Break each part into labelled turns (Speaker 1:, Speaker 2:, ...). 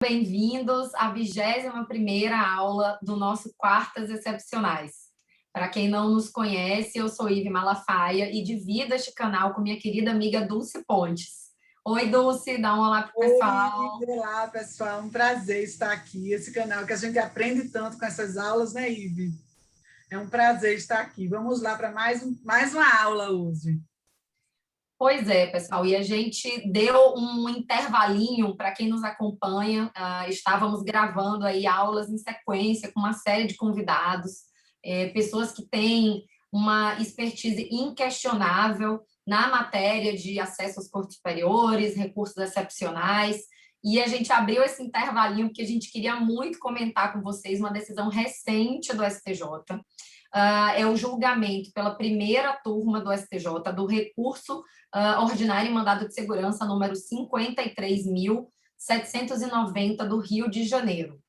Speaker 1: Bem-vindos à 21ª aula do nosso Quartas Excepcionais. Para quem não nos conhece, eu sou Ive Malafaia e divido este canal com minha querida amiga Dulce Pontes. Oi, Dulce, dá um olá para o pessoal.
Speaker 2: Oi, olá, pessoal. Um prazer estar aqui. Esse canal que a gente aprende tanto com essas aulas, né, Ive? É um prazer estar aqui. Vamos lá para mais uma aula hoje.
Speaker 1: Pois é, pessoal, e a gente deu um intervalinho para quem nos acompanha. Estávamos gravando aí aulas em sequência com uma série de convidados, pessoas que têm uma expertise inquestionável na matéria de acesso aos cursos superiores, recursos excepcionais, e a gente abriu esse intervalinho porque a gente queria muito comentar com vocês uma decisão recente do STJ. É o julgamento pela primeira turma do STJ do recurso ordinário em mandado de segurança número 53.790 do Rio de Janeiro.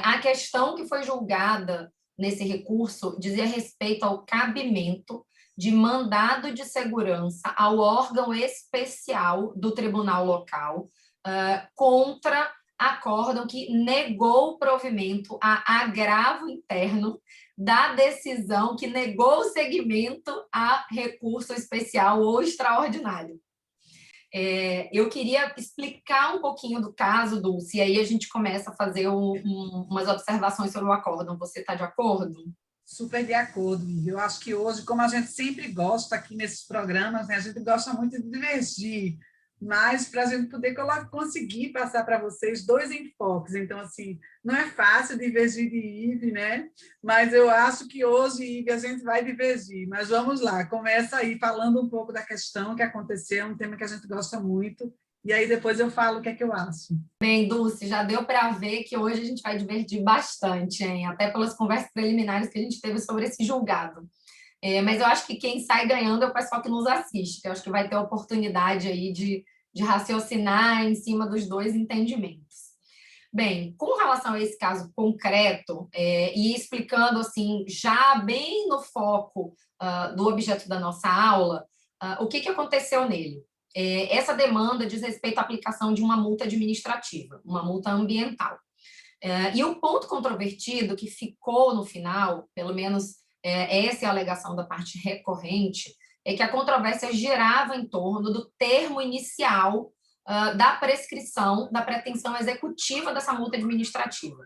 Speaker 1: A questão que foi julgada nesse recurso dizia respeito ao cabimento de mandado de segurança ao órgão especial do tribunal local contra acórdão que negou o provimento a agravo interno da decisão que negou o seguimento a recurso especial ou extraordinário. Eu queria explicar um pouquinho do caso, Dulce, e aí a gente começa a fazer umas observações sobre o acórdão. Você está de acordo?
Speaker 2: Super de acordo, Ive. Eu acho que hoje, como a gente sempre gosta aqui nesses programas, né, a gente gosta muito de divergir, mas para a gente poder conseguir passar para vocês dois enfoques. Então, assim, não é fácil divergir de Ive, né? Mas eu acho que hoje, Ive, a gente vai divergir. Mas vamos lá, começa aí falando um pouco da questão que aconteceu, um tema que a gente gosta muito, e aí depois eu falo o que é que eu acho.
Speaker 1: Bem, Dulce, já deu para ver que hoje a gente vai divertir bastante, hein? Até pelas conversas preliminares que a gente teve sobre esse julgado. Mas eu acho que quem sai ganhando é o pessoal que nos assiste, que eu acho que vai ter a oportunidade aí de raciocinar em cima dos dois entendimentos. Bem, com relação a esse caso concreto, e explicando assim, já bem no foco do objeto da nossa aula, o que aconteceu nele? Essa demanda diz respeito à aplicação de uma multa administrativa, uma multa ambiental. E o ponto controvertido que ficou no final, pelo menos essa é a alegação da parte recorrente, é que a controvérsia girava em torno do termo inicial da prescrição da pretensão executiva dessa multa administrativa.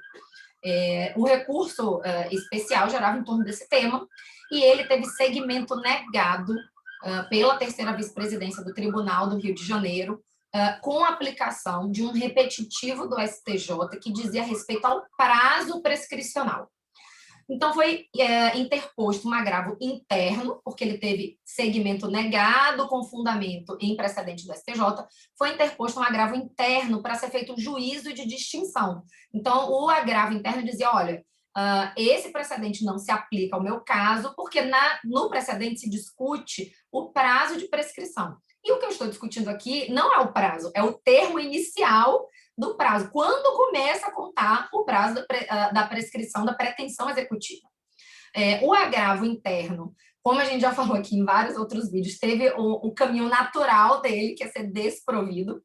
Speaker 1: O recurso especial gerava em torno desse tema e ele teve seguimento negado pela terceira vice-presidência do Tribunal do Rio de Janeiro, com a aplicação de um repetitivo do STJ que dizia respeito ao prazo prescricional. Então, foi interposto um agravo interno, porque ele teve seguimento negado com fundamento em precedente do STJ, foi interposto um agravo interno para ser feito um juízo de distinção. Então, o agravo interno dizia, olha, esse precedente não se aplica ao meu caso, porque no precedente se discute o prazo de prescrição. E o que eu estou discutindo aqui não é o prazo, é o termo inicial do prazo, quando começa a contar o prazo da prescrição da pretensão executiva. O agravo interno, como a gente já falou aqui em vários outros vídeos, teve o caminho natural dele, que é ser desprovido.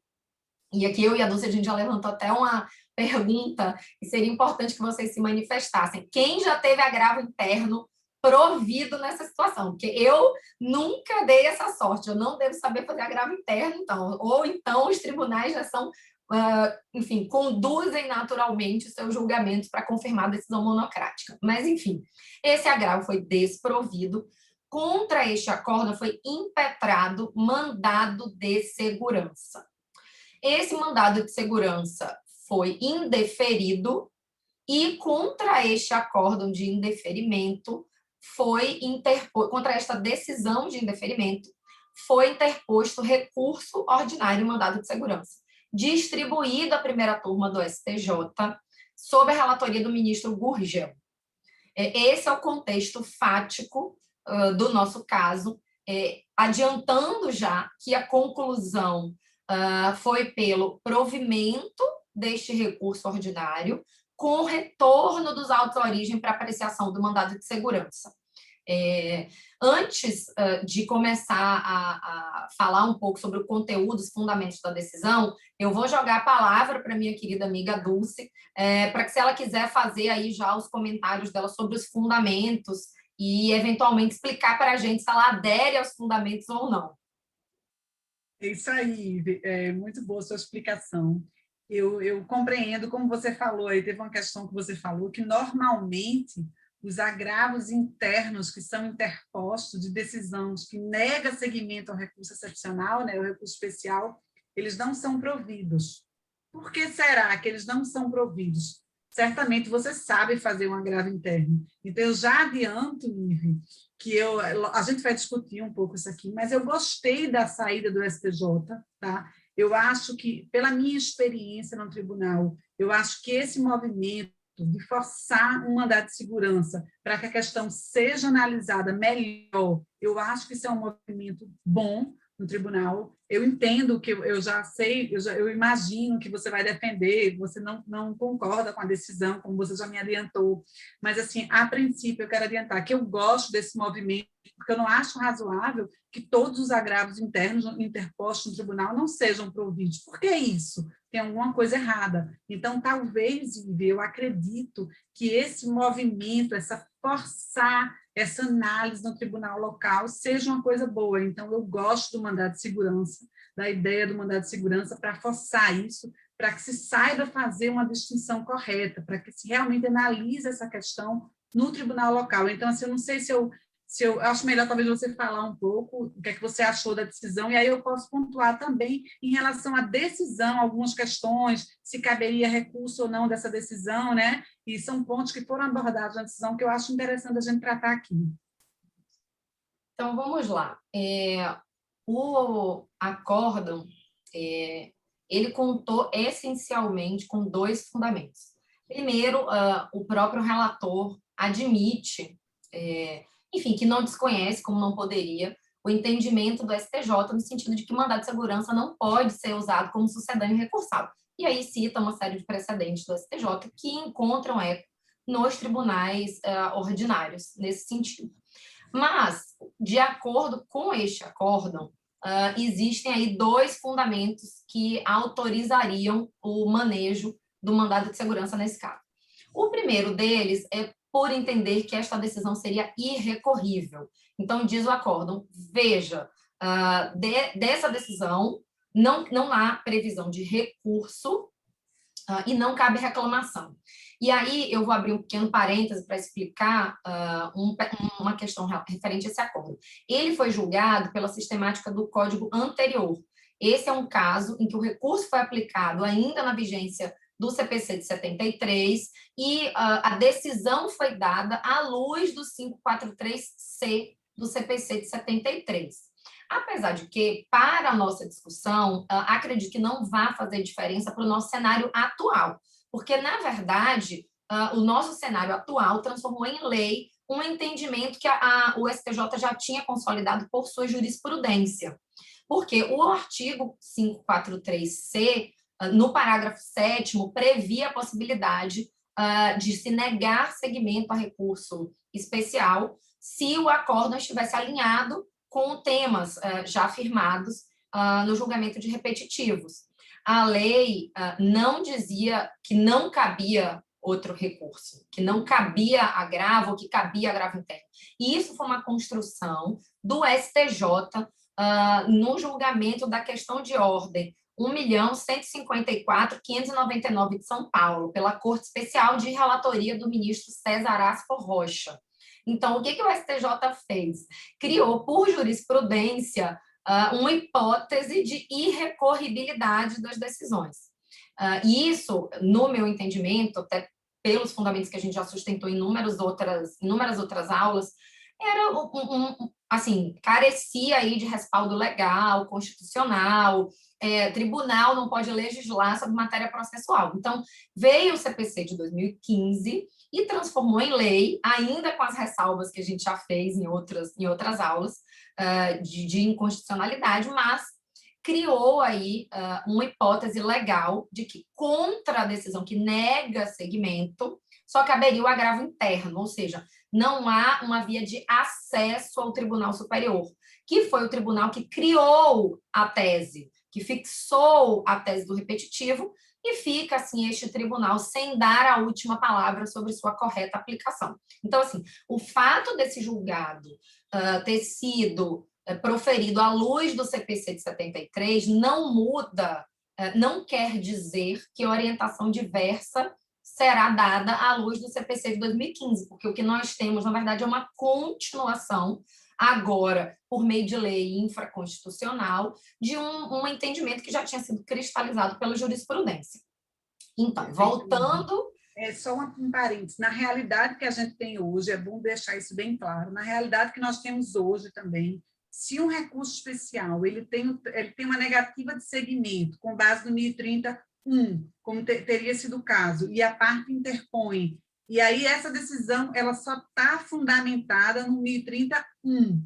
Speaker 1: E aqui eu e a Dulce, a gente já levantou até uma pergunta, e seria importante que vocês se manifestassem. Quem já teve agravo interno provido nessa situação? Porque eu nunca dei essa sorte, eu não devo saber fazer agravo interno, então. Ou então os tribunais já são enfim, conduzem naturalmente os seus julgamentos para confirmar a decisão monocrática. Mas, enfim, esse agravo foi desprovido. Contra este acórdão foi impetrado mandado de segurança. Esse mandado de segurança foi indeferido e contra este acórdão de indeferimento contra esta decisão de indeferimento, foi interposto recurso ordinário em mandado de segurança, distribuído à primeira turma do STJ, sob a relatoria do ministro Gurgel. Esse é o contexto fático do nosso caso, adiantando já que a conclusão foi pelo provimento deste recurso ordinário, com retorno dos autos à origem para apreciação do mandado de segurança. Antes de começar a falar um pouco sobre o conteúdo, os fundamentos da decisão, eu vou jogar a palavra para minha querida amiga Dulce, para que, se ela quiser fazer aí já os comentários dela sobre os fundamentos e, eventualmente, explicar para a gente se ela adere aos fundamentos ou não.
Speaker 2: É isso aí, é muito boa a sua explicação. Eu compreendo, como você falou, aí teve uma questão que você falou, que normalmente os agravos internos que são interpostos de decisões que nega seguimento ao recurso excepcional, né, o recurso especial, eles não são providos. Por que será que eles não são providos? Certamente você sabe fazer um agravo interno. Então, eu já adianto, Ive, que a gente vai discutir um pouco isso aqui, mas eu gostei da saída do STJ, tá? Eu acho que, pela minha experiência no tribunal, eu acho que esse movimento de forçar um mandado de segurança para que a questão seja analisada melhor, eu acho que isso é um movimento bom no tribunal. Eu entendo que eu já sei, eu imagino que você vai defender, você não concorda com a decisão, como você já me adiantou, mas, assim, a princípio, eu quero adiantar que eu gosto desse movimento, porque eu não acho razoável que todos os agravos internos interpostos no tribunal não sejam providos. Por que isso? Tem alguma coisa errada. Então, talvez, eu acredito que esse movimento, essa forçar essa análise no tribunal local seja uma coisa boa. Então, eu gosto do mandado de segurança, da ideia do mandado de segurança para forçar isso, para que se saiba fazer uma distinção correta, para que se realmente analise essa questão no tribunal local. Então, assim, eu não sei se eu acho melhor talvez você falar um pouco o que é que você achou da decisão, e aí eu posso pontuar também em relação à decisão, algumas questões, se caberia recurso ou não dessa decisão, né? E são pontos que foram abordados na decisão que eu acho interessante a gente tratar aqui.
Speaker 1: Então, vamos lá. O acórdão, ele contou essencialmente com dois fundamentos. Primeiro, o próprio relator admite, enfim, que não desconhece, como não poderia, o entendimento do STJ no sentido de que mandado de segurança não pode ser usado como sucedâneo recursável. E aí cita uma série de precedentes do STJ que encontram eco nos tribunais ordinários nesse sentido. Mas, de acordo com este acórdão, existem aí dois fundamentos que autorizariam o manejo do mandado de segurança nesse caso. O primeiro deles é por entender que esta decisão seria irrecorrível. Então, diz o acórdão, veja, dessa decisão não há previsão de recurso e não cabe reclamação. E aí eu vou abrir um pequeno parêntese para explicar uma questão referente a esse acordo. Ele foi julgado pela sistemática do código anterior. Esse é um caso em que o recurso foi aplicado ainda na vigência do CPC de 73 e a decisão foi dada à luz do 543C do CPC de 73. Apesar de que, para a nossa discussão, acredito que não vai fazer diferença para o nosso cenário atual, porque, na verdade, o nosso cenário atual transformou em lei um entendimento que o STJ já tinha consolidado por sua jurisprudência. Porque o artigo 543C, no parágrafo 7º, previa a possibilidade de se negar seguimento a recurso especial se o acórdão estivesse alinhado com temas já afirmados no julgamento de repetitivos. A lei não dizia que não cabia outro recurso, que não cabia agravo, que cabia agravo interno. E isso foi uma construção do STJ no julgamento da questão de ordem 1.154.599 de São Paulo, pela Corte Especial de Relatoria do ministro César Asfor Rocha. Então, o que o STJ fez? Criou, por jurisprudência, uma hipótese de irrecorribilidade das decisões. E isso, no meu entendimento, até pelos fundamentos que a gente já sustentou em inúmeras outras aulas, era assim, carecia aí de respaldo legal, constitucional, tribunal não pode legislar sobre matéria processual. Então, veio o CPC de 2015 e transformou em lei, ainda com as ressalvas que a gente já fez em outras aulas de inconstitucionalidade, mas criou aí uma hipótese legal de que, contra a decisão que nega seguimento, só caberia o agravo interno, ou seja, não há uma via de acesso ao Tribunal Superior, que foi o tribunal que criou a tese, que fixou a tese do repetitivo, e fica, assim, este tribunal sem dar a última palavra sobre sua correta aplicação. Então, assim, o fato desse julgado ter sido proferido à luz do CPC de 73 não muda, não quer dizer que orientação diversa será dada à luz do CPC de 2015, porque o que nós temos, na verdade, é uma continuação, agora, por meio de lei infraconstitucional, de um entendimento que já tinha sido cristalizado pela jurisprudência. Então, voltando...
Speaker 2: Só um parênteses, na realidade que a gente tem hoje, é bom deixar isso bem claro, na realidade que nós temos hoje também, se um recurso especial ele tem uma negativa de seguimento com base no 1030-1, como teria sido o caso, e a parte interpõe, e aí essa decisão ela só está fundamentada no 1030-1.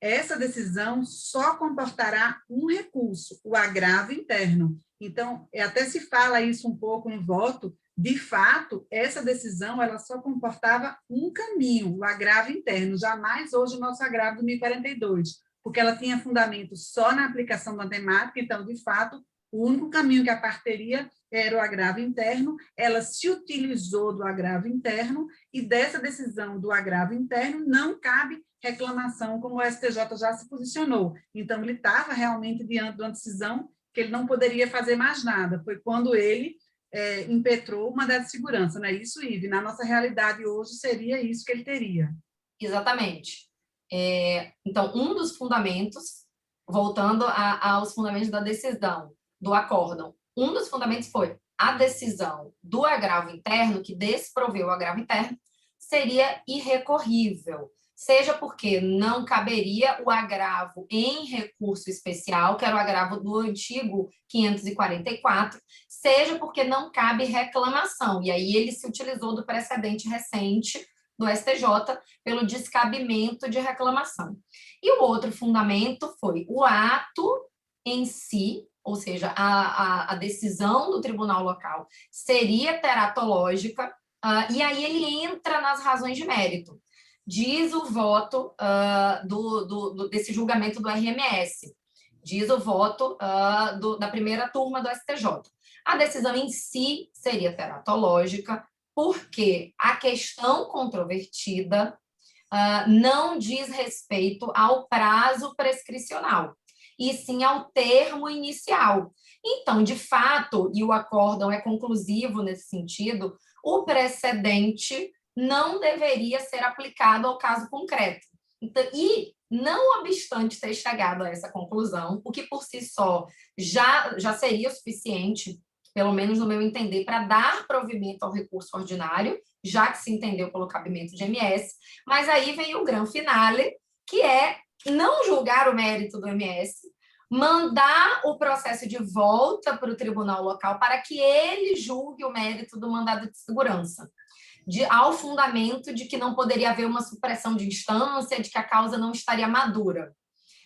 Speaker 2: Essa decisão só comportará um recurso, o agravo interno. Então, até se fala isso um pouco no voto, de fato, essa decisão ela só comportava um caminho, o agravo interno, jamais hoje o nosso agravo do 1042, porque ela tinha fundamento só na aplicação da temática, então, de fato, o único caminho que a parte teria era o agravo interno, ela se utilizou do agravo interno, e dessa decisão do agravo interno não cabe reclamação, como o STJ já se posicionou. Então, ele estava realmente diante de uma decisão que ele não poderia fazer mais nada, foi quando ele impetrou o mandado de segurança, não é isso, Ive? Na nossa realidade hoje seria isso que ele teria.
Speaker 1: Exatamente. Então, um dos fundamentos, voltando aos fundamentos da decisão, do acórdão, um dos fundamentos foi a decisão do agravo interno, que desproveu o agravo interno, seria irrecorrível, seja porque não caberia o agravo em recurso especial, que era o agravo do antigo 544, seja porque não cabe reclamação, e aí ele se utilizou do precedente recente do STJ pelo descabimento de reclamação. E o outro fundamento foi o ato em si, ou seja, a decisão do tribunal local seria teratológica, e aí ele entra nas razões de mérito. Diz o voto desse julgamento do RMS, diz o voto da primeira turma do STJ. A decisão em si seria teratológica, porque a questão controvertida não diz respeito ao prazo prescricional, e sim ao termo inicial. Então, de fato, e o acórdão é conclusivo nesse sentido, o precedente não deveria ser aplicado ao caso concreto. Então, e, não obstante ter chegado a essa conclusão, o que por si só já seria o suficiente, pelo menos no meu entender, para dar provimento ao recurso ordinário, já que se entendeu pelo cabimento de MS, mas aí vem o grande finale, que é não julgar o mérito do MS, mandar o processo de volta para o tribunal local para que ele julgue o mérito do mandado de segurança, ao fundamento de que não poderia haver uma supressão de instância, de que a causa não estaria madura.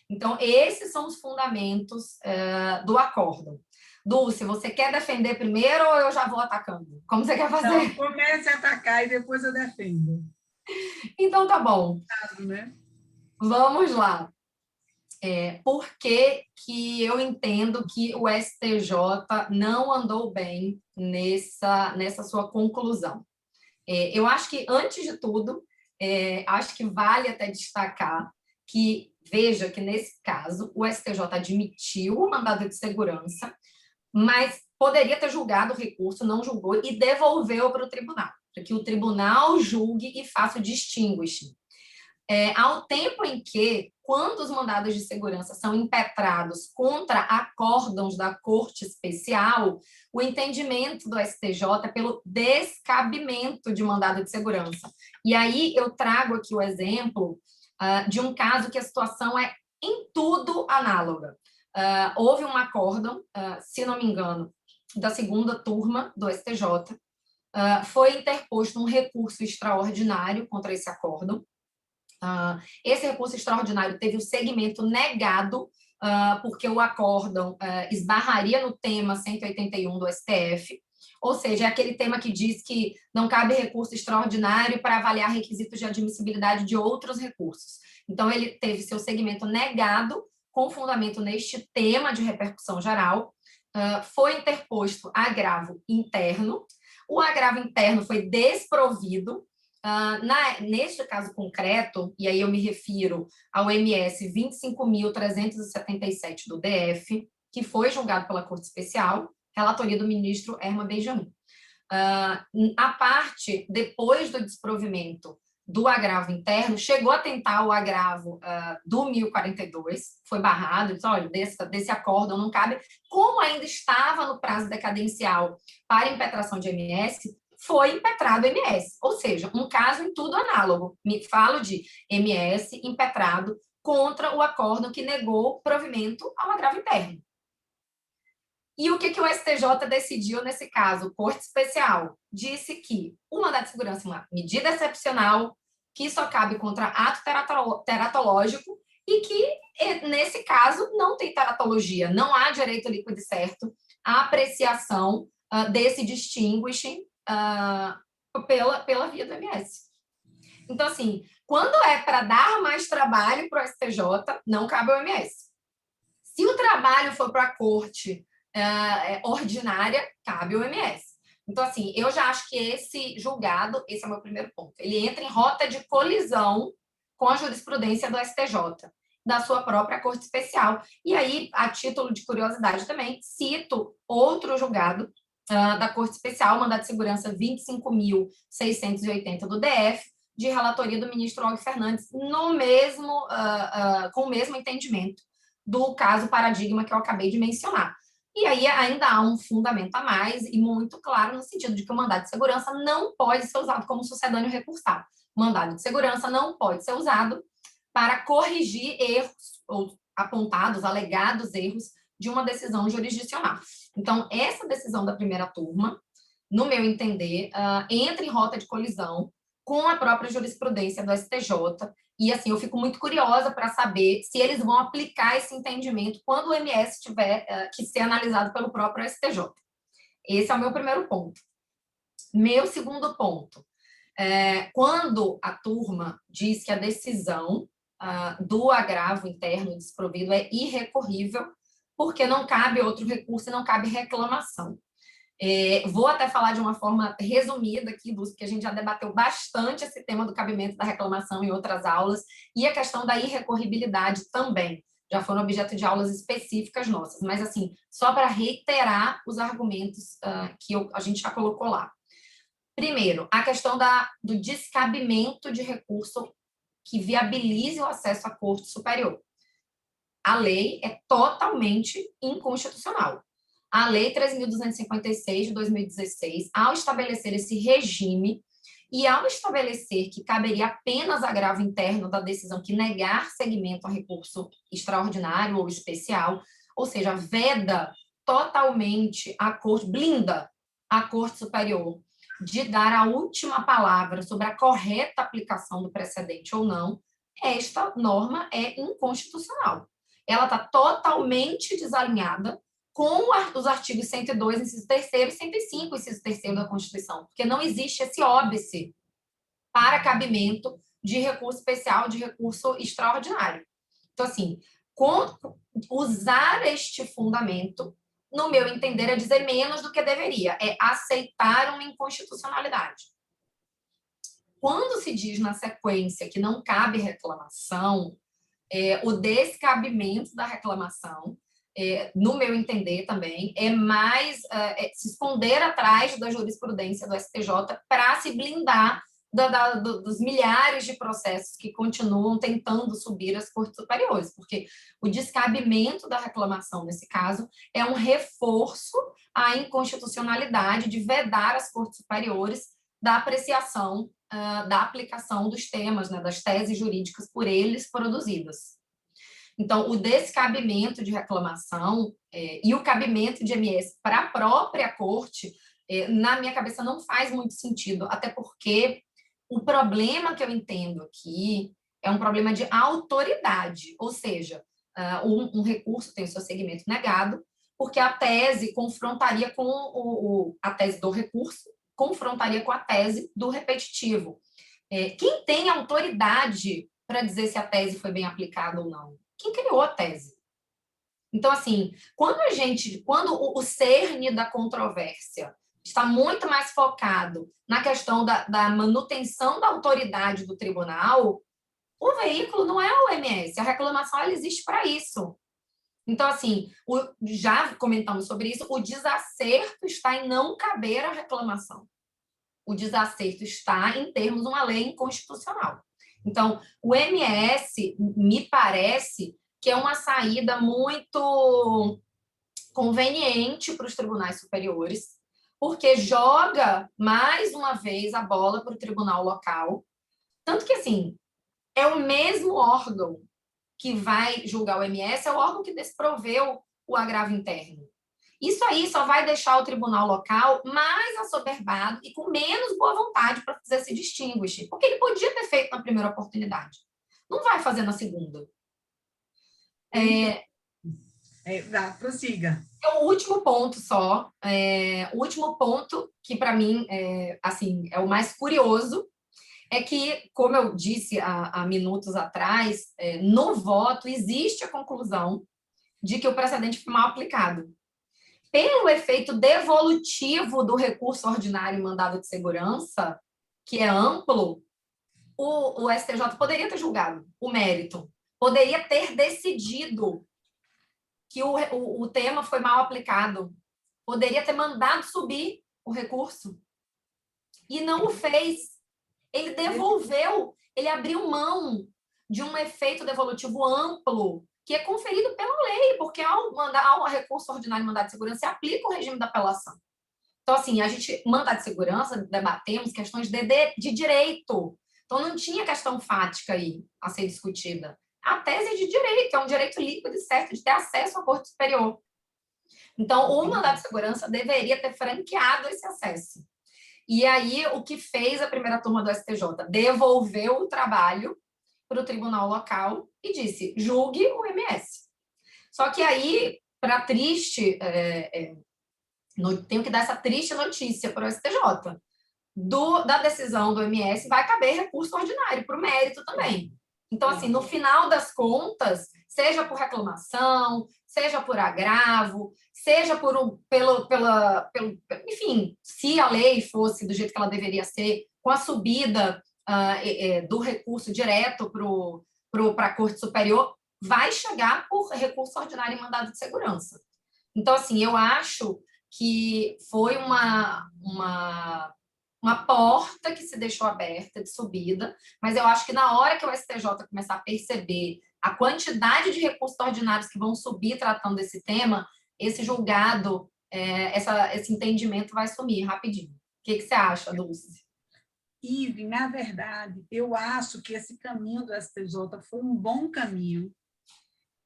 Speaker 1: Então, esses são os fundamentos do acórdão. Dulce, você quer defender primeiro ou eu já vou atacando? Como você quer fazer?
Speaker 2: Não, comece a atacar e depois eu defendo.
Speaker 1: Então, tá bom.
Speaker 2: Né?
Speaker 1: Vamos lá. Por que eu entendo que o STJ não andou bem nessa sua conclusão? Eu acho que, antes de tudo, acho que vale até destacar que, veja que, nesse caso, o STJ admitiu o mandado de segurança, mas poderia ter julgado o recurso, não julgou e devolveu para o tribunal, para que o tribunal julgue e faça o distinguishing. Ao tempo em que, quando os mandados de segurança são impetrados contra acórdãos da Corte Especial, o entendimento do STJ é pelo descabimento de mandado de segurança. E aí eu trago aqui o exemplo de um caso que a situação é em tudo análoga. Houve um acórdão, se não me engano, da segunda turma do STJ, foi interposto um recurso extraordinário contra esse acórdão. Esse recurso extraordinário teve o segmento negado, porque o acórdão esbarraria no tema 181 do STF, Ou seja, é aquele tema que diz que não cabe recurso extraordinário para avaliar requisitos de admissibilidade de outros recursos. Então, ele teve seu segmento negado com fundamento neste tema de repercussão geral, foi interposto agravo interno, o agravo interno foi desprovido. Neste caso concreto, e aí eu me refiro ao MS 25.377 do DF, que foi julgado pela Corte Especial, relatoria do ministro Herman Benjamin. A parte, depois do desprovimento do agravo interno, chegou a tentar o agravo do 1042, foi barrado, disse, olha, desse acórdão não cabe. Como ainda estava no prazo decadencial para impetração de MS, foi impetrado MS, ou seja, um caso em tudo análogo. Me falo de MS impetrado contra o acórdão que negou provimento ao agravo interno. E o que o STJ decidiu nesse caso? Corte Especial disse que o mandado de segurança é uma medida excepcional que só cabe contra ato teratológico e que, nesse caso, não tem teratologia, não há direito líquido e certo à apreciação desse distinguishing pela via do MS. Então, assim, quando é para dar mais trabalho para o STJ, não cabe ao MS. Se o trabalho for para a corte ordinária, cabe ao MS. Então, assim, eu já acho que esse julgado, esse é o meu primeiro ponto, ele entra em rota de colisão com a jurisprudência do STJ, da sua própria Corte Especial. E aí, a título de curiosidade também, cito outro julgado da Corte Especial, mandado de segurança 25.680 do DF, de relatoria do ministro Og Fernandes, no mesmo, com o mesmo entendimento do caso paradigma que eu acabei de mencionar. E aí ainda há um fundamento a mais e muito claro no sentido de que o mandado de segurança não pode ser usado como sucedâneo recursal. O mandado de segurança não pode ser usado para corrigir erros ou apontados, alegados erros de uma decisão jurisdicional. Então, essa decisão da primeira turma, no meu entender, entra em rota de colisão com a própria jurisprudência do STJ. E, assim, eu fico muito curiosa para saber se eles vão aplicar esse entendimento quando o MS tiver que ser analisado pelo próprio STJ. Esse é o meu primeiro ponto. Meu segundo ponto, quando a turma diz que a decisão do agravo interno desprovido é irrecorrível, porque não cabe outro recurso e não cabe reclamação. Vou até falar de uma forma resumida aqui, Lúcio, porque a gente já debateu bastante esse tema do cabimento da reclamação em outras aulas, e a questão da irrecorribilidade também, já foram objeto de aulas específicas nossas, mas assim, só para reiterar os argumentos que a gente já colocou lá. Primeiro, a questão do descabimento de recurso que viabilize o acesso à Corte Superior. A lei é totalmente inconstitucional. A Lei 13.256, de 2016, ao estabelecer esse regime e ao estabelecer que caberia apenas agravo interno da decisão que negar seguimento a recurso extraordinário ou especial, ou seja, veda totalmente a Corte, blinda a Corte Superior de dar a última palavra sobre a correta aplicação do precedente ou não, esta norma é inconstitucional. Ela está totalmente desalinhada com os artigos 102, inciso 3º, e 105, inciso 3º da Constituição, porque não existe esse óbice para cabimento de recurso especial, de recurso extraordinário. Então, assim, usar este fundamento, no meu entender, é dizer menos do que deveria, é aceitar uma inconstitucionalidade. Quando se diz na sequência que não cabe reclamação, o descabimento da reclamação, no meu entender também, é mais se esconder atrás da jurisprudência do STJ para se blindar dos milhares de processos que continuam tentando subir às cortes superiores, porque o descabimento da reclamação, nesse caso, é um reforço à inconstitucionalidade de vedar as cortes superiores da apreciação, da aplicação dos temas, né, das teses jurídicas por eles produzidas. Então, o descabimento de reclamação e o cabimento de MS para a própria corte, na minha cabeça, não faz muito sentido, até porque o problema que eu entendo aqui é um problema de autoridade, ou seja, um recurso tem o seu segmento negado, porque a tese confrontaria com a tese do recurso, confrontaria com a tese do repetitivo. Quem tem autoridade para dizer se a tese foi bem aplicada ou não? Quem criou a tese? Então, assim, quando o cerne da controvérsia está muito mais focado na questão da manutenção da autoridade do tribunal, o veículo não é a OMS, a reclamação ela existe para isso. Então, assim, já comentamos sobre isso, o desacerto está em não caber a reclamação. O desacerto está em termos de uma lei inconstitucional. Então, o MS, me parece que é uma saída muito conveniente para os tribunais superiores, porque joga mais uma vez a bola para o tribunal local. Tanto que, assim, é o mesmo órgão que vai julgar o MS, é o órgão que desproveu o agravo interno. Isso aí só vai deixar o tribunal local mais assoberbado e com menos boa vontade para fazer esse distinguish, porque ele podia ter feito na primeira oportunidade. Não vai fazer na segunda.
Speaker 2: Prossiga.
Speaker 1: O último ponto só, o último ponto que para mim assim, é o mais curioso, é que, como eu disse há minutos atrás, no voto existe a conclusão de que o precedente foi mal aplicado. Pelo efeito devolutivo do recurso ordinário em mandado de segurança, que é amplo, o STJ poderia ter julgado o mérito, poderia ter decidido que o tema foi mal aplicado, poderia ter mandado subir o recurso, e não o fez. Ele devolveu, ele abriu mão de um efeito devolutivo amplo, que é conferido pela lei, porque ao recurso ordinário de mandado de segurança, se aplica o regime da apelação. Então, assim, a gente, mandado de segurança, debatemos questões de direito. Então, não tinha questão fática aí a ser discutida. A tese é de direito, é um direito líquido e certo de ter acesso à Corte Superior. Então, o mandado de segurança deveria ter franqueado esse acesso. E aí, o que fez a primeira turma do STJ? Devolveu o trabalho para o tribunal local e disse, julgue o MS. Só que aí, para triste, tenho que dar essa triste notícia para o STJ. Da decisão do MS vai caber recurso ordinário para o mérito também. Então, assim, no final das contas, seja por reclamação, seja por agravo, seja enfim, se a lei fosse do jeito que ela deveria ser, com a subida do recurso direto para a Corte Superior, vai chegar por recurso ordinário em mandado de segurança. Então, assim, eu acho que foi uma porta que se deixou aberta de subida, mas eu acho que na hora que o STJ começar a perceber a quantidade de recursos ordinários que vão subir tratando desse tema, esse julgado, esse entendimento vai sumir rapidinho. O que você acha, Dulce?
Speaker 2: Ive, na verdade, eu acho que esse caminho do STJ foi um bom caminho.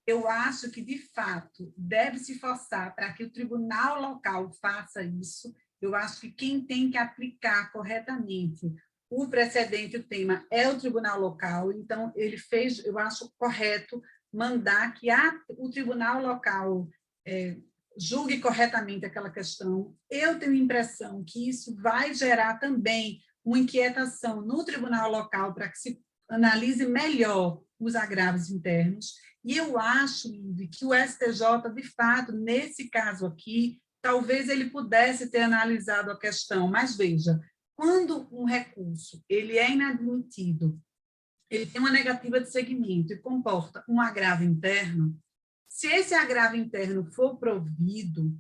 Speaker 2: Eu acho que, de fato, deve se forçar para que o tribunal local faça isso. Eu acho que quem tem que aplicar corretamente o precedente, o tema, é o tribunal local. Então, ele fez, eu acho correto, mandar que o tribunal local julgue corretamente aquela questão. Eu tenho a impressão que isso vai gerar também uma inquietação no tribunal local para que se analise melhor os agravos internos. E eu acho, Ive, que o STJ, de fato, nesse caso aqui, talvez ele pudesse ter analisado a questão, mas veja, quando um recurso ele é inadmitido, ele tem uma negativa de seguimento e comporta um agravo interno, se esse agravo interno for provido,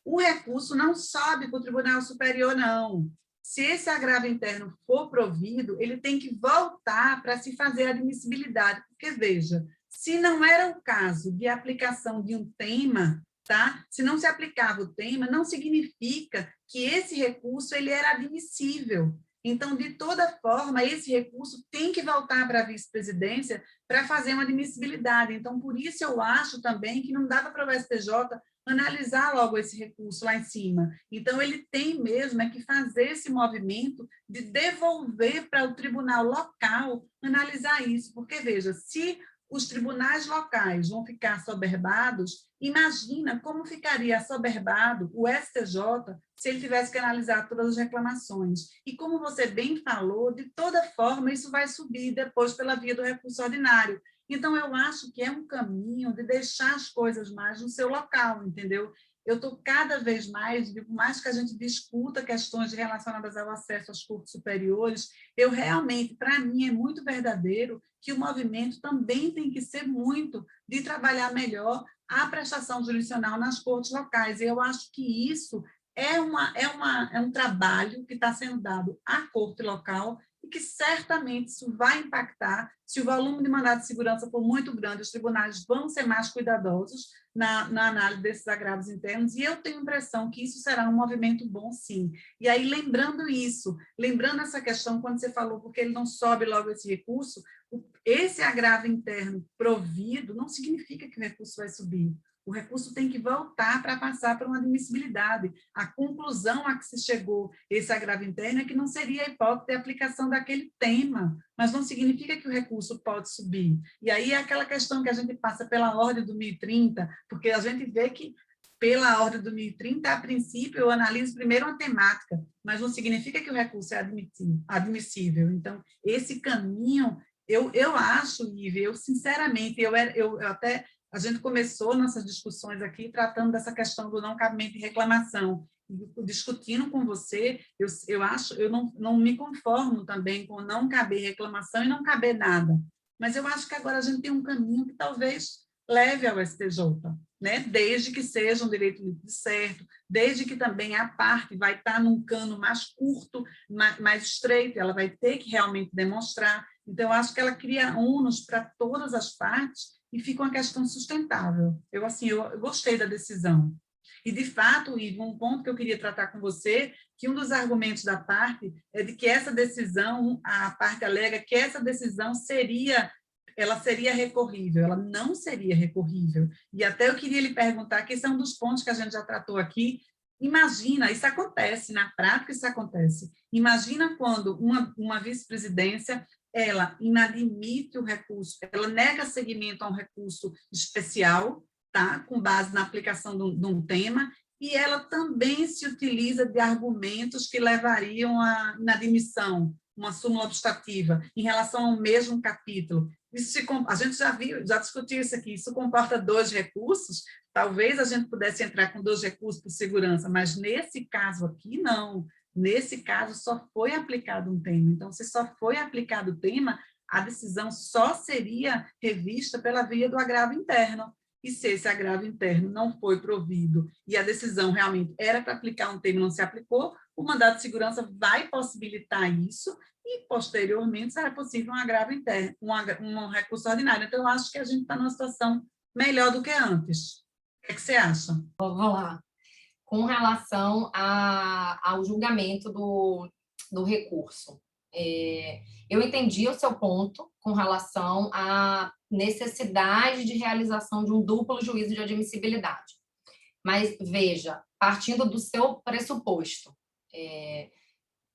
Speaker 2: o recurso não sobe para o Tribunal Superior, não. Se esse agravo interno for provido, ele tem que voltar para se fazer a admissibilidade, porque, veja, se não era o caso de aplicação de um tema, tá? Se não se aplicava o tema, não significa que esse recurso ele era admissível. Então, de toda forma, esse recurso tem que voltar para a vice-presidência para fazer uma admissibilidade. Então, por isso eu acho também que não dava para o STJ analisar logo esse recurso lá em cima. Então, ele tem mesmo que fazer esse movimento de devolver para o tribunal local analisar isso. Porque, veja, se os tribunais locais vão ficar assoberbados, imagina como ficaria assoberbado o STJ se ele tivesse que analisar todas as reclamações. E como você bem falou, de toda forma, isso vai subir depois pela via do recurso ordinário. Então, eu acho que é um caminho de deixar as coisas mais no seu local, entendeu? Eu estou cada vez mais, por mais que a gente discuta questões relacionadas ao acesso às cortes superiores, eu realmente, para mim, é muito verdadeiro que o movimento também tem que ser muito de trabalhar melhor a prestação jurisdicional nas cortes locais. E eu acho que isso é um trabalho que está sendo dado à corte local e que certamente isso vai impactar. Se o volume de mandado de segurança for muito grande, os tribunais vão ser mais cuidadosos na análise desses agravos internos, e eu tenho a impressão que isso será um movimento bom, sim. E aí, lembrando isso, lembrando essa questão, quando você falou, porque ele não sobe logo esse recurso, esse agravo interno provido não significa que o recurso vai subir. O recurso tem que voltar para passar por uma admissibilidade. A conclusão a que se chegou esse agravo interno é que não seria a hipótese de aplicação daquele tema, mas não significa que o recurso pode subir. E aí é aquela questão que a gente passa pela ordem do 1030, porque a gente vê que pela ordem do 1030, a princípio, eu analiso primeiro uma temática, mas não significa que o recurso é admissível. Então, esse caminho, eu acho, Ive, eu sinceramente, eu até a gente começou nossas discussões aqui tratando dessa questão do não cabimento de reclamação. Discutindo com você, eu acho, eu não me conformo também com não caber reclamação e não caber nada. Mas eu acho que agora a gente tem um caminho que talvez leve ao STJ, né? Desde que seja um direito líquido certo, desde que também a parte vai estar num cano mais curto, mais estreito, ela vai ter que realmente demonstrar. Então, eu acho que ela cria ônus para todas as partes e fica uma questão sustentável. Eu gostei da decisão. E, de fato, Ivo, um ponto que eu queria tratar com você, que um dos argumentos da parte é de que essa decisão, a parte alega que essa decisão ela seria recorrível, ela não seria recorrível. E até eu queria lhe perguntar, que esse é um dos pontos que a gente já tratou aqui, imagina, isso acontece, na prática isso acontece, imagina quando uma vice-presidência ela inadmite o recurso, ela nega seguimento a um recurso especial, tá? Com base na aplicação de um tema, e ela também se utiliza de argumentos que levariam à inadmissão, uma súmula obstativa, em relação ao mesmo capítulo. A gente já discutiu isso aqui, isso comporta 2 recursos, talvez a gente pudesse entrar com 2 recursos por segurança, mas nesse caso aqui, não. Nesse caso, só foi aplicado um tema. Então, se só foi aplicado o tema, a decisão só seria revista pela via do agravo interno. E se esse agravo interno não foi provido e a decisão realmente era para aplicar um tema e não se aplicou, o mandado de segurança vai possibilitar isso e, posteriormente, será possível um agravo interno, um recurso ordinário. Então, eu acho que a gente está numa situação melhor do que antes. O que você acha?
Speaker 1: Vamos lá. Com relação ao julgamento do recurso. Eu entendi o seu ponto com relação à necessidade de realização de um duplo juízo de admissibilidade. Mas, veja, partindo do seu pressuposto,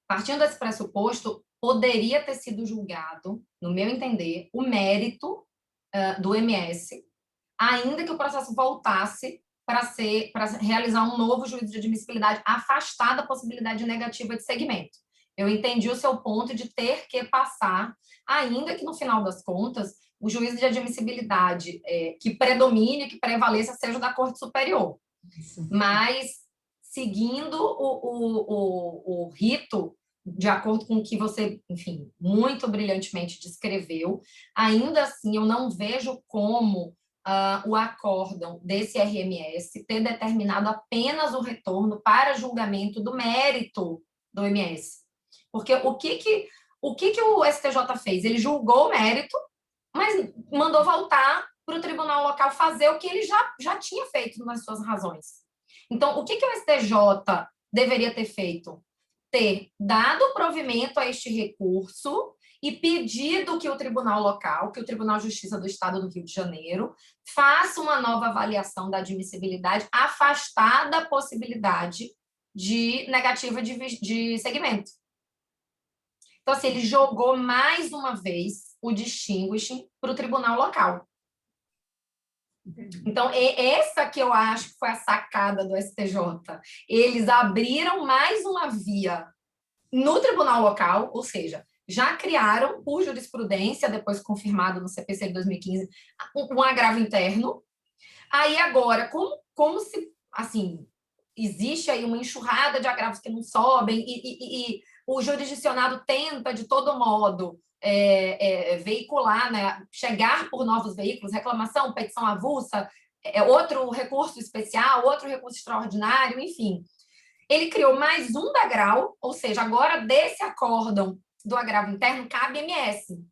Speaker 1: partindo desse pressuposto, poderia ter sido julgado, no meu entender, o mérito do MS, ainda que o processo voltasse para realizar um novo juízo de admissibilidade, afastada a possibilidade negativa de segmento. Eu entendi o seu ponto de ter que passar, ainda que no final das contas, o juízo de admissibilidade que predomine, que prevaleça, seja da Corte Superior. Mas, seguindo o rito, de acordo com o que você, enfim, muito brilhantemente descreveu, ainda assim eu não vejo como o acórdão desse RMS ter determinado apenas o retorno para julgamento do mérito do MS. Porque o que o STJ fez? Ele julgou o mérito, mas mandou voltar para o tribunal local fazer o que ele já tinha feito nas suas razões. Então, o que o STJ deveria ter feito? Ter dado provimento a este recurso e pedido que o tribunal local, que o Tribunal de Justiça do Estado do Rio de Janeiro, faça uma nova avaliação da admissibilidade, afastada a possibilidade de negativa de segmento. Então, assim, ele jogou mais uma vez o distinguishing para o tribunal local.
Speaker 2: Entendi.
Speaker 1: Então, essa que eu acho que foi a sacada do STJ. Eles abriram mais uma via no tribunal local, ou seja, já criaram, por jurisprudência, depois confirmado no CPC de 2015, um agravo interno. Aí agora, como se, assim, existe aí uma enxurrada de agravos que não sobem e o jurisdicionado tenta, de todo modo, veicular, né, chegar por novos veículos, reclamação, petição avulsa, outro recurso especial, outro recurso extraordinário, enfim. Ele criou mais um degrau, ou seja, agora desse acórdão do agravo interno cabe MS.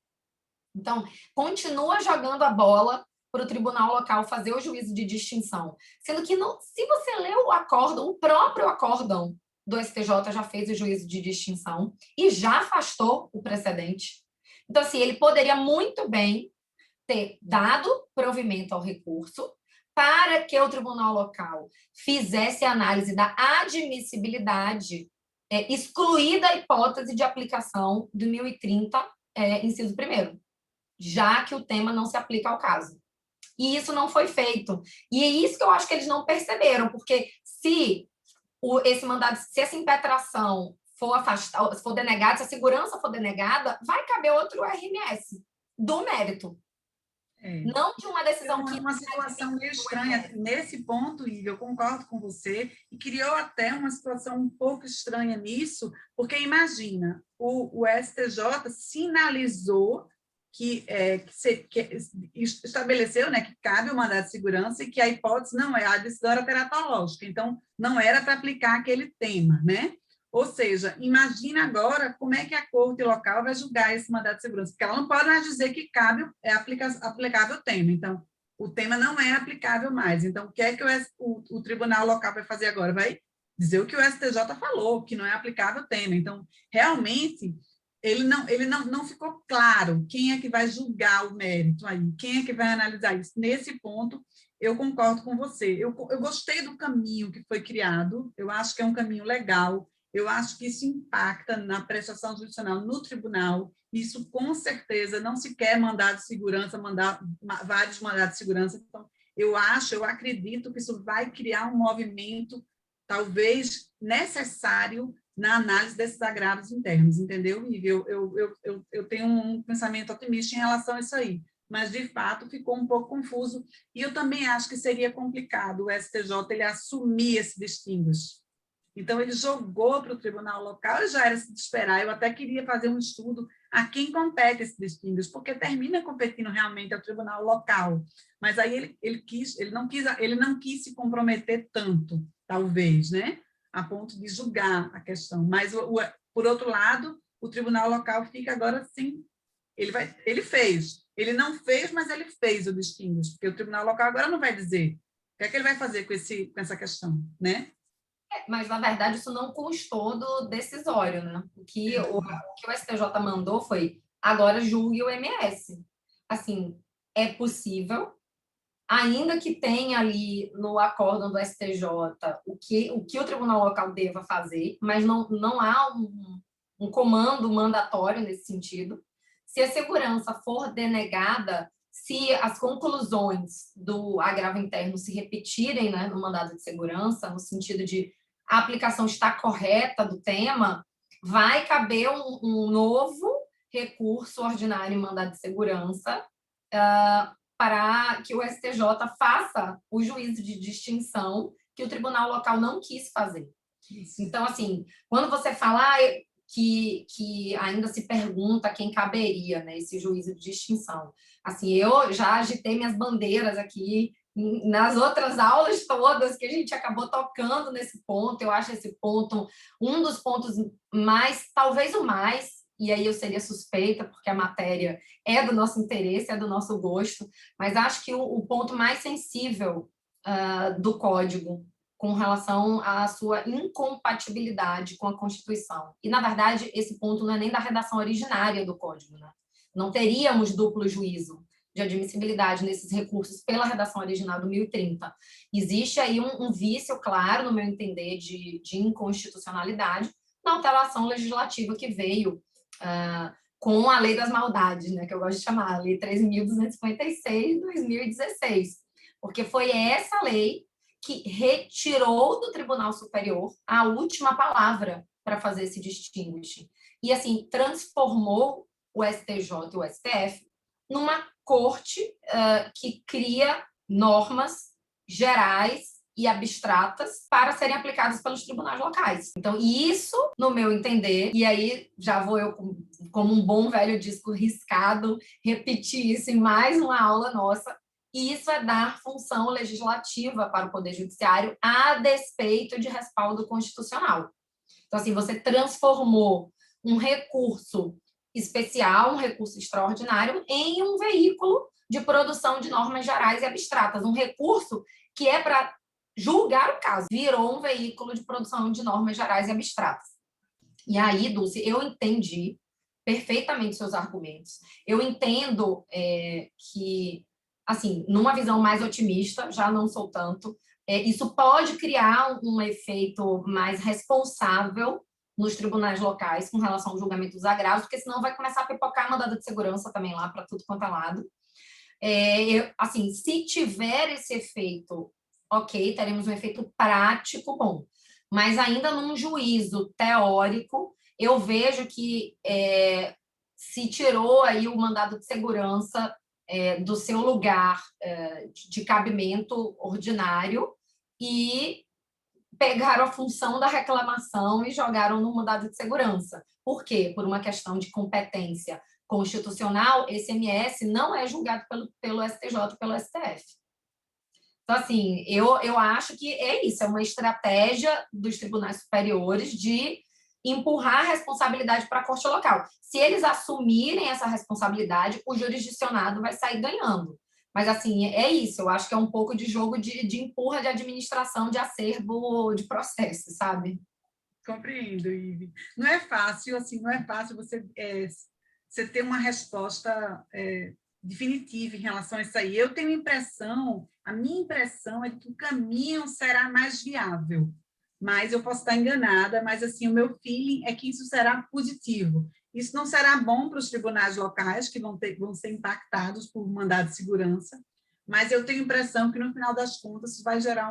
Speaker 1: Então, continua jogando a bola para o tribunal local fazer o juízo de distinção. Sendo que, se você lê o acórdão, o próprio acórdão do STJ já fez o juízo de distinção e já afastou o precedente. Então, assim, ele poderia muito bem ter dado provimento ao recurso para que o tribunal local fizesse a análise da admissibilidade, excluída a hipótese de aplicação do 1030, inciso 1º, já que o tema não se aplica ao caso. E isso não foi feito. E é isso que eu acho que eles não perceberam, porque se esse mandado, se essa impetração for afastada, se for denegada, se a segurança for denegada, vai caber outro RMS do mérito. Não de uma decisão que...
Speaker 2: Uma situação meio estranha. Nesse ponto, Ive, eu concordo com você, e criou até uma situação um pouco estranha nisso, porque imagina, o STJ sinalizou que estabeleceu, né, que cabe o mandado de segurança e que a hipótese não é a decisão era teratológica, então não era para aplicar aquele tema, né? Ou seja, imagina agora como é que a corte local vai julgar esse mandado de segurança, porque ela não pode mais dizer que cabe, aplicável o tema. Então, o tema não é aplicável mais. Então, o que é que o tribunal local vai fazer agora? Vai dizer o que o STJ falou, que não é aplicável o tema. Então, realmente, ele não ficou claro quem é que vai julgar o mérito aí, quem é que vai analisar isso. Nesse ponto, eu concordo com você. Eu gostei do caminho que foi criado, eu acho que é um caminho legal. Eu acho que isso impacta na prestação jurisdicional no tribunal. Isso, com certeza, não se quer mandado de segurança, vários mandados de segurança. Então, eu acredito que isso vai criar um movimento, talvez, necessário na análise desses agravos internos, entendeu, Ive? Eu tenho um pensamento otimista em relação a isso aí, mas, de fato, ficou um pouco confuso. E eu também acho que seria complicado o STJ ele assumir esse distinguish. Então, ele jogou para o tribunal local e já era de esperar. Eu até queria fazer um estudo a quem compete esse distinguish, porque termina competindo realmente ao tribunal local. Mas aí ele não quis se comprometer tanto, talvez, né? A ponto de julgar a questão. Mas, por outro lado, o tribunal local fica agora sim. Ele fez. Ele não fez, mas ele fez o distinguish, porque o tribunal local agora não vai dizer o que é que ele vai fazer com essa questão, né?
Speaker 1: Mas, na verdade, isso não constou do decisório, né? O que o STJ mandou foi, agora julgue o MS. Assim, é possível, ainda que tenha ali no acórdão do STJ o que o tribunal local deva fazer, mas não há um comando mandatório nesse sentido. Se a segurança for denegada, se as conclusões do agravo interno se repetirem, né, no mandado de segurança, no sentido de a aplicação está correta do tema, vai caber um novo recurso ordinário em mandado de segurança para que o STJ faça o juízo de distinção que o tribunal local não quis fazer. Então, assim, quando você fala que ainda se pergunta quem caberia, né, esse juízo de distinção, assim, eu já agitei minhas bandeiras aqui nas outras aulas todas que a gente acabou tocando nesse ponto. Eu acho esse ponto um dos pontos mais, talvez o mais, e aí eu seria suspeita, porque a matéria é do nosso interesse, é do nosso gosto, mas acho que o ponto mais sensível do Código com relação à sua incompatibilidade com a Constituição. E, na verdade, esse ponto não é nem da redação originária do Código, né? Não teríamos duplo juízo de admissibilidade nesses recursos pela redação original do 1030. Existe aí um vício, claro, no meu entender, de inconstitucionalidade na alteração legislativa que veio com a Lei das Maldades, né, que eu gosto de chamar, a Lei 3.256 de 2016, porque foi essa lei que retirou do Tribunal Superior a última palavra para fazer esse distinguish. E, assim, transformou o STJ e o STF numa corte que cria normas gerais e abstratas para serem aplicadas pelos tribunais locais. Então, isso, no meu entender, e aí já vou eu, como um bom velho disco riscado, repetir isso em mais uma aula nossa, e isso é dar função legislativa para o Poder Judiciário a despeito de respaldo constitucional. Então, assim, você transformou um recurso especial, um recurso extraordinário, em um veículo de produção de normas gerais e abstratas. Um recurso que é para julgar o caso, virou um veículo de produção de normas gerais e abstratas. E aí, Dulce, eu entendi perfeitamente seus argumentos. Eu entendo que, assim, numa visão mais otimista, já não sou tanto, isso pode criar um efeito mais responsável nos tribunais locais com relação ao julgamento dos agravos, porque senão vai começar a pipocar mandado de segurança também lá para tudo quanto é lado. Assim, se tiver esse efeito, ok, teremos um efeito prático bom, mas ainda num juízo teórico, eu vejo que se tirou aí o mandado de segurança do seu lugar de cabimento ordinário e pegaram a função da reclamação e jogaram no mandado de segurança. Por quê? Por uma questão de competência constitucional, esse MS não é julgado pelo STJ, pelo STF. Então, assim, eu acho que é isso, é uma estratégia dos tribunais superiores de empurrar a responsabilidade para a corte local. Se eles assumirem essa responsabilidade, o jurisdicionado vai sair ganhando. Mas, assim, é isso, eu acho que é um pouco de jogo de empurra de administração de acervo de processo, sabe?
Speaker 2: Compreendo, Ive. Não é fácil, assim, não é fácil você ter uma resposta definitiva em relação a isso aí. Eu tenho a minha impressão é que o caminho será mais viável, mas eu posso estar enganada, mas assim, o meu feeling é que isso será positivo. Isso não será bom para os tribunais locais, que vão ser impactados por mandado de segurança, mas eu tenho a impressão que, no final das contas, isso vai gerar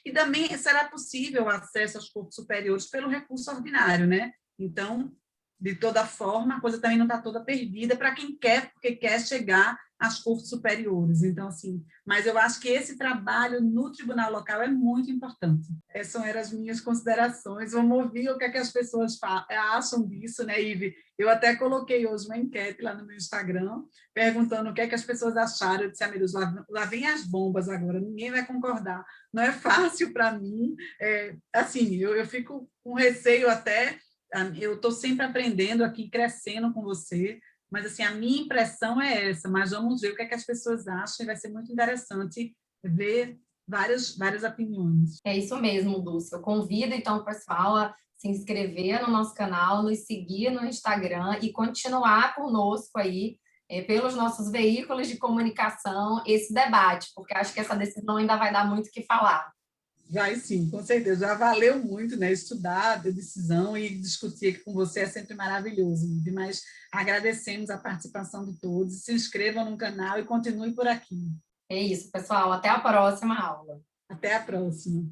Speaker 2: E também será possível o acesso às cortes superiores pelo recurso ordinário, né? Então, de toda forma, a coisa também não está toda perdida para quem quer, porque quer chegar às cortes superiores. Então, assim, mas eu acho que esse trabalho no tribunal local é muito importante. Essas eram as minhas considerações. Vamos ouvir o que é que as pessoas acham disso, né, Ive? Eu até coloquei hoje uma enquete lá no meu Instagram, perguntando o que é que as pessoas acharam. Eu disse, meu Deus, lá vem as bombas agora, ninguém vai concordar. Não é fácil para mim. Assim, eu fico com receio até. Eu estou sempre aprendendo aqui, crescendo com você, mas assim, a minha impressão é essa, mas vamos ver o que é que as pessoas acham, e vai ser muito interessante ver várias opiniões.
Speaker 1: É isso mesmo, Dulce. Eu convido, então, o pessoal a se inscrever no nosso canal, nos seguir no Instagram e continuar conosco aí, pelos nossos veículos de comunicação, esse debate, porque acho que essa decisão ainda vai dar muito o que falar.
Speaker 2: Vai sim, com certeza. Já valeu muito, né? Estudar a decisão e discutir aqui com você é sempre maravilhoso. Mas agradecemos a participação de todos. Se inscrevam no canal e continuem por aqui.
Speaker 1: É isso, pessoal. Até a próxima aula.
Speaker 2: Até a próxima.